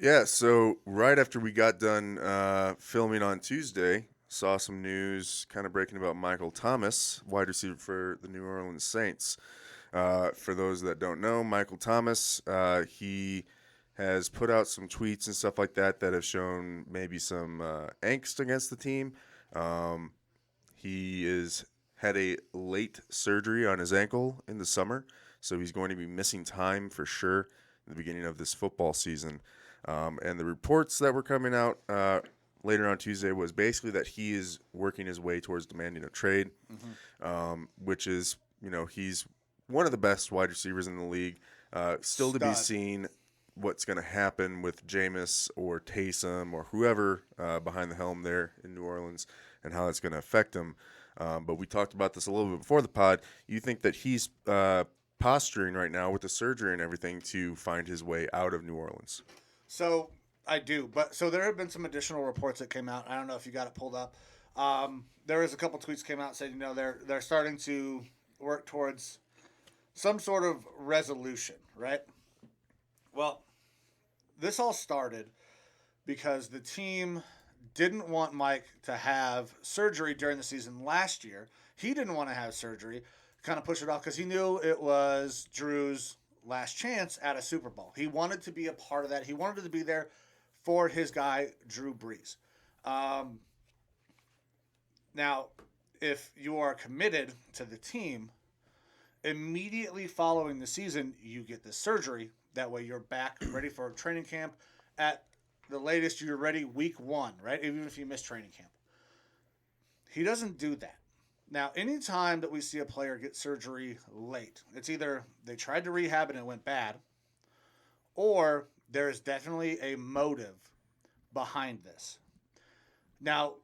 Yeah, so right after we got done filming on Tuesday, saw some news kind of breaking about Michael Thomas, wide receiver for the New Orleans Saints. For those that don't know, Michael Thomas, he has put out some tweets and stuff like that that have shown maybe some angst against the team. Um, he is had a late surgery on his ankle in the summer, so he's going to be missing time for sure in the beginning of this football season. And the reports that were coming out later on Tuesday was basically that he is working his way towards demanding a trade, which is, he's one of the best wide receivers in the league. Still to be Stud. seen what's going to happen with Jameis or Taysom or whoever behind the helm there in New Orleans and how that's going to affect him. But we talked about this a little bit before the pod. You think that he's posturing right now with the surgery and everything to find his way out of New Orleans? So I do, but so there have been some additional reports that came out. I don't know if you got it pulled up. There was a couple tweets came out saying they're starting to work towards some sort of resolution, right? Well, this all started because the team didn't want Mike to have surgery during the season last year. He didn't want to have surgery, kind of push it off because he knew it was Drew's last chance at a Super Bowl. He wanted to be a part of that. He wanted to be there for his guy, Drew Brees. Um, Now, if you are committed to the team, immediately following the season, you get the surgery. That way, you're back ready for training camp. At the latest, you're ready week one, right? Even if you miss training camp. He doesn't do that. Now, anytime that we see a player get surgery late, it's either they tried to rehab and it went bad, or there is definitely a motive behind this. Now,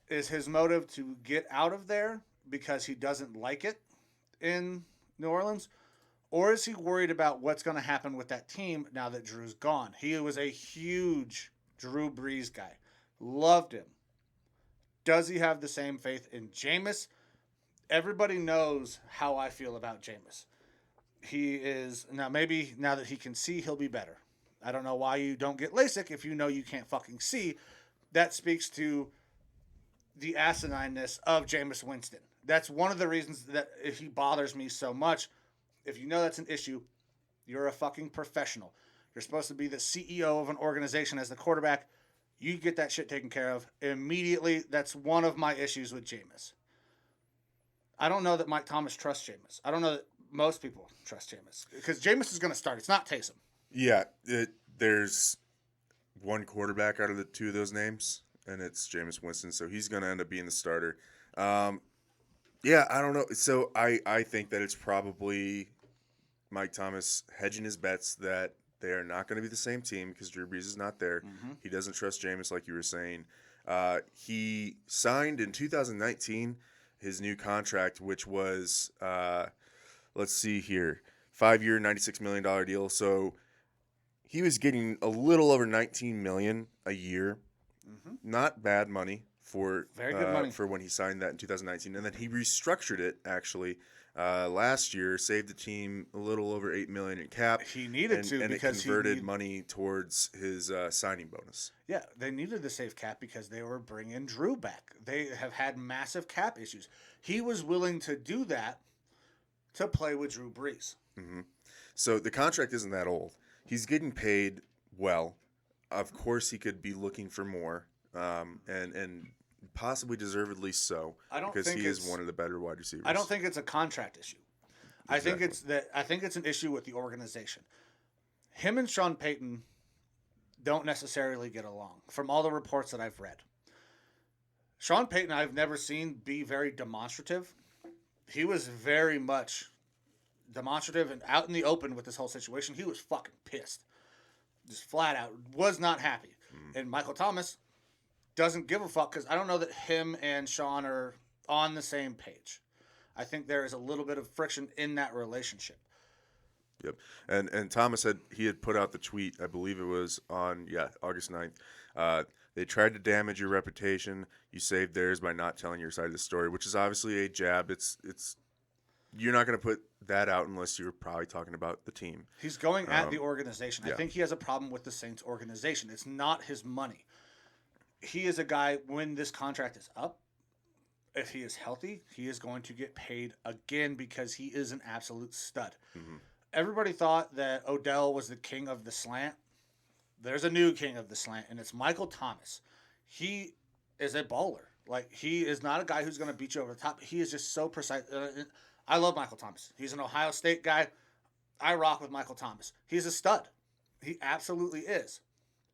is his motive to get out of there because he doesn't like it in New Orleans? Or is he worried about what's going to happen with that team now that Drew's gone? He was a huge Drew Brees guy. Loved him. Does he have the same faith in Jameis? Everybody knows how I feel about Jameis. He is now maybe now that he can see, he'll be better. I don't know why you don't get LASIK if you know you can't fucking see. That speaks to the asinineness of Jameis Winston. That's one of the reasons that if he bothers me so much. If you know that's an issue, you're a fucking professional. You're supposed to be the CEO of an organization as the quarterback. You get that shit taken care of immediately. That's one of my issues with Jameis. I don't know that Mike Thomas trusts Jameis. I don't know that most people trust Jameis because Jameis is going to start. It's not Taysom. Yeah, there's one quarterback out of the two of those names, and it's Jameis Winston, so he's going to end up being the starter. Um, yeah, I don't know. So I think that it's probably Mike Thomas hedging his bets that they are not going to be the same team because Drew Brees is not there. Mm-hmm. He doesn't trust Jameis, like you were saying. He signed in 2019 his new contract, which was, let's see here, 5-year, $96 million deal. So he was getting a little over 19 million a year. Mm-hmm. Not bad money Very good money. for when he signed that in 2019, and then he restructured it actually last year, saved the team a little over 8 million in cap. He needed to and it because converted money towards his signing bonus. Yeah, they needed to save cap because they were bringing Drew back. They have had massive cap issues. He was willing to do that to play with Drew Brees. Hmm. So the contract isn't that old. He's getting paid well. Of course, he could be looking for more, and possibly deservedly so, I don't because think he is it's one of the better wide receivers. I don't think it's a contract issue. I think it's an issue with the organization. Him and Sean Payton don't necessarily get along from all the reports that I've read. Sean Payton I've never seen be very demonstrative. He was very much demonstrative and out in the open with this whole situation. He was fucking pissed. Just flat out was not happy. And Michael Thomas doesn't give a fuck because I don't know that him and Sean are on the same page. I think there is a little bit of friction in that relationship. Yep. And Thomas had put out the tweet, I believe it was on August 9th. They tried to damage your reputation. You saved theirs by not telling your side of the story, which is obviously a jab. It's you're not going to put that out unless you're probably talking about the team. He's going at the organization. I yeah. think he has a problem with the Saints organization. It's not his money. He is a guy, when this contract is up, if he is healthy, he is going to get paid again because he is an absolute stud. Mm-hmm. Everybody thought that Odell was the king of the slant. There's a new king of the slant, and it's Michael Thomas. He is a bowler. Like, he is not a guy who's going to beat you over the top. He is just so precise. I love Michael Thomas. He's an Ohio State guy. I rock with Michael Thomas. He's a stud. He absolutely is.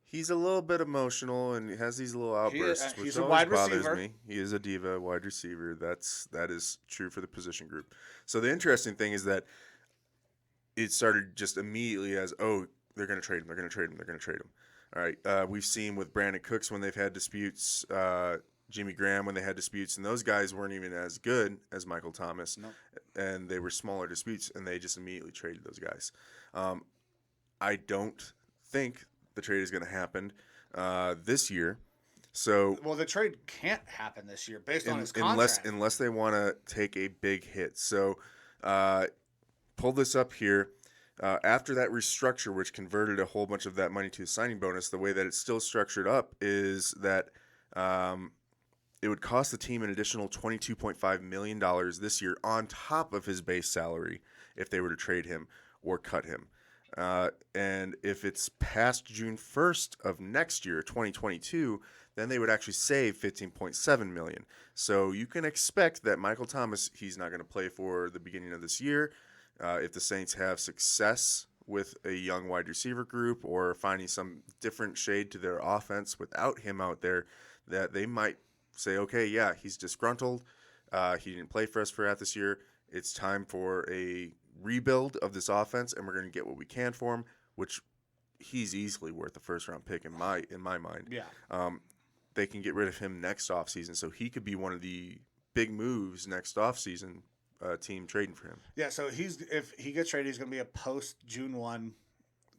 He's a little bit emotional and he has these little outbursts, which he's a always wide bothers receiver. me. He is a diva wide receiver. That is true for the position group. So the interesting thing is that it started just immediately as, oh, they're going to trade him. They're going to trade him. They're going to trade him. All right. We've seen with Brandon Cooks when they've had disputes, Jimmy Graham when they had disputes, and those guys weren't even as good as Michael Thomas, and they were smaller disputes, and they just immediately traded those guys. I don't think the trade is going to happen this year. So, well, the trade can't happen this year based on his contract. Unless they want to take a big hit. So, pull this up here. After that restructure, which converted a whole bunch of that money to a signing bonus, the way that it's still structured up is that it would cost the team an additional $22.5 million this year on top of his base salary if they were to trade him or cut him. And if it's past June 1st of next year, 2022, then they would actually save $15.7 million. So you can expect that Michael Thomas, he's not going to play for the beginning of this year. If the Saints have success with a young wide receiver group or finding some different shade to their offense without him out there, that they might say, okay, yeah, he's disgruntled. He didn't play for us for half this year. It's time for a rebuild of this offense, and we're going to get what we can for him, which he's easily worth a first-round pick in my mind. Yeah. They can get rid of him next offseason, so he could be one of the big moves next offseason, team trading for him. Yeah, so if he gets traded, he's going to be a post-June 1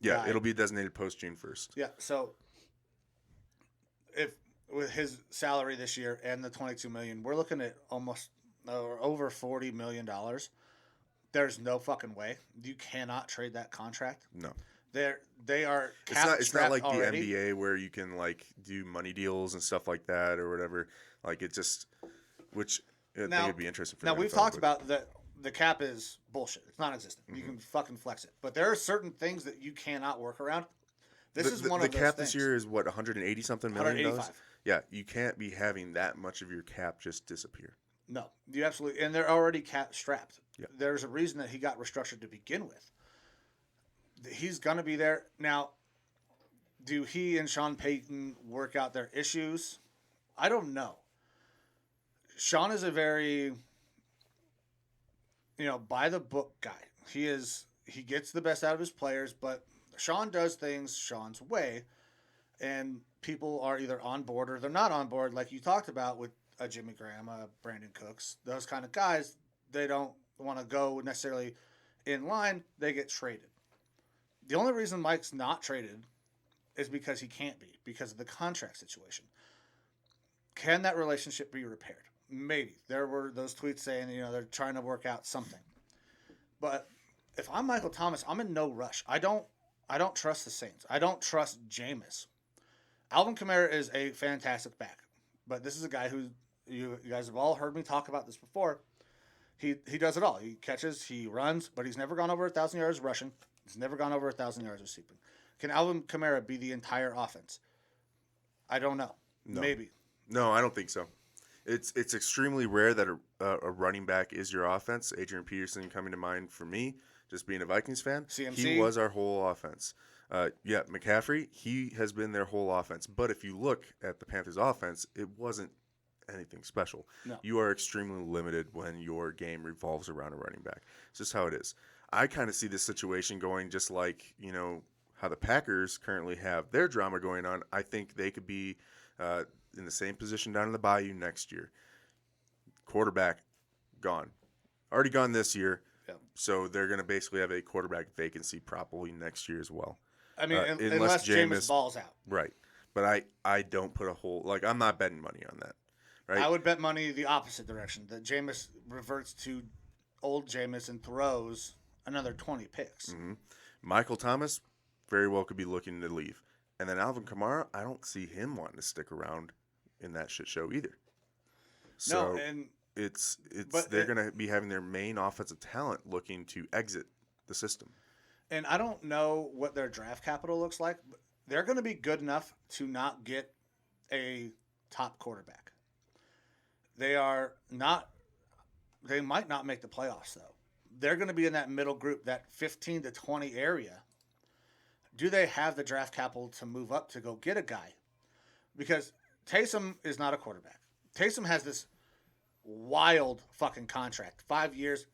Yeah, guy. it'll be designated post-June 1st. Yeah, so if with his salary this year and the $22 million, we're looking at almost or over $40 million. There's no fucking way. You cannot trade that contract. No. They are It's not like already. the NBA where you can like do money deals and stuff like that or whatever. Like it just, which I think it'd be interesting for. Now the we've NFL, talked but about that. The cap is bullshit. It's non-existent. You can fucking flex it, but there are certain things that you cannot work around. This is one of those the cap things. this year is what, 180 something million dollars. 185. Yeah, you can't be having that much of your cap just disappear. No, you absolutely, and they're already cap strapped. Yeah. There's a reason that he got restructured to begin with. He's gonna be there now. Do he and Sean Payton work out their issues? I don't know. Sean is a very, by the book guy. He gets the best out of his players, but Sean does things Sean's way, and people are either on board or they're not on board, like you talked about with a Jimmy Graham, a Brandon Cooks, those kind of guys. They don't want to go necessarily in line. They get traded. The only reason Mike's not traded is because he can't be, because of the contract situation. Can that relationship be repaired? Maybe. There were those tweets saying, they're trying to work out something. But if I'm Michael Thomas, I'm in no rush. I don't trust the Saints. I don't trust Jameis. Alvin Kamara is a fantastic back, but this is a guy who you guys have all heard me talk about this before. He does it all. He catches, he runs, but he's never gone over 1,000 yards rushing. He's never gone over 1,000 yards receiving. Can Alvin Kamara be the entire offense? I don't know. No. Maybe. No, I don't think so. It's extremely rare that a running back is your offense. Adrian Peterson coming to mind for me, just being a Vikings fan. CMC. He was our whole offense. McCaffrey, he has been their whole offense. But if you look at the Panthers' offense, it wasn't anything special. No. You are extremely limited when your game revolves around a running back. It's just how it is. I kind of see this situation going just like, how the Packers currently have their drama going on. I think they could be in the same position down in the Bayou next year. Quarterback, gone. Already gone this year. Yeah. So they're going to basically have a quarterback vacancy probably next year as well. I mean, unless Jameis balls out. Right. But I don't put a whole, I'm not betting money on that. Right. I would bet money the opposite direction, that Jameis reverts to old Jameis throws another 20 picks. Michael Thomas very well could be looking to leave. And then Alvin Kamara, I don't see him wanting to stick around in that shit show either. So No, and they're going to be having their main offensive talent looking to exit the system. and I don't know what their draft capital looks like, but they're going to be good enough to not get a top quarterback. They are not. They might not make the playoffs though. They're going to be in that middle group, that 15 to 20 area. Do they have the draft capital to move up to go get a guy? Because Taysom is not a quarterback. Taysom has this wild fucking contract. 5 years,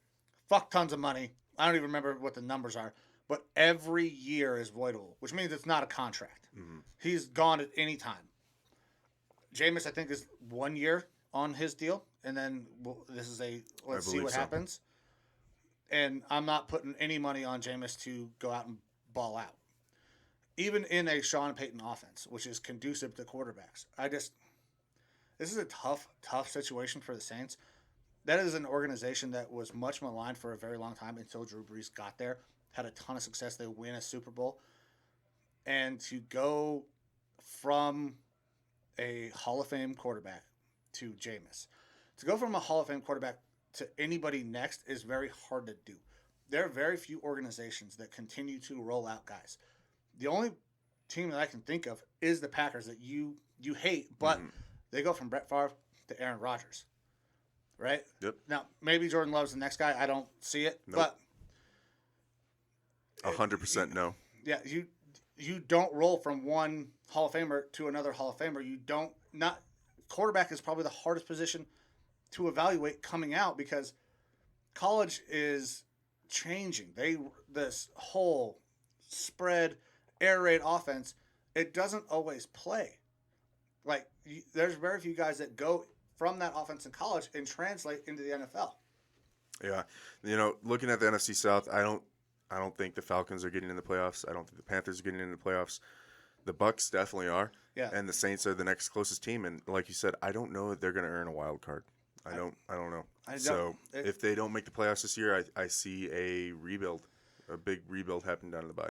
fuck tons of money. I don't even remember what the numbers are, but every year is voidable, which means it's not a contract. He's gone at any time. Jameis, I think, is 1 year on his deal, and then this is let's see what happens. And I'm not putting any money on Jameis to go out and ball out. Even in a Sean Payton offense, which is conducive to quarterbacks. This is a tough situation for the Saints. That is an organization that was much maligned for a very long time until Drew Brees got there. Had a ton of success. They win a Super Bowl. And to go from a Hall of Fame quarterback to Jameis. To go from a Hall of Fame quarterback to anybody next is very hard to do. There are very few organizations that continue to roll out guys. The only team that I can think of is the Packers that you hate, but they go from Brett Favre to Aaron Rodgers, right? Yep. Now, maybe Jordan Love's the next guy. I don't see it, Nope. But 100% no. Yeah, you don't roll from one Hall of Famer to another Hall of Famer. Quarterback is probably the hardest position to evaluate coming out because college is changing. This whole spread air raid offense, it doesn't always play. Like there's very few guys that go from that offense in college and translate into the NFL. Yeah, looking at the NFC South, I don't think the Falcons are getting in the playoffs. I don't think the Panthers are getting in the playoffs. The Bucks definitely are. Yeah. And the Saints are the next closest team. And like you said, I don't know that they're going to earn a wild card. I don't know. If they don't make the playoffs this year, I see a big rebuild happening down in the bye.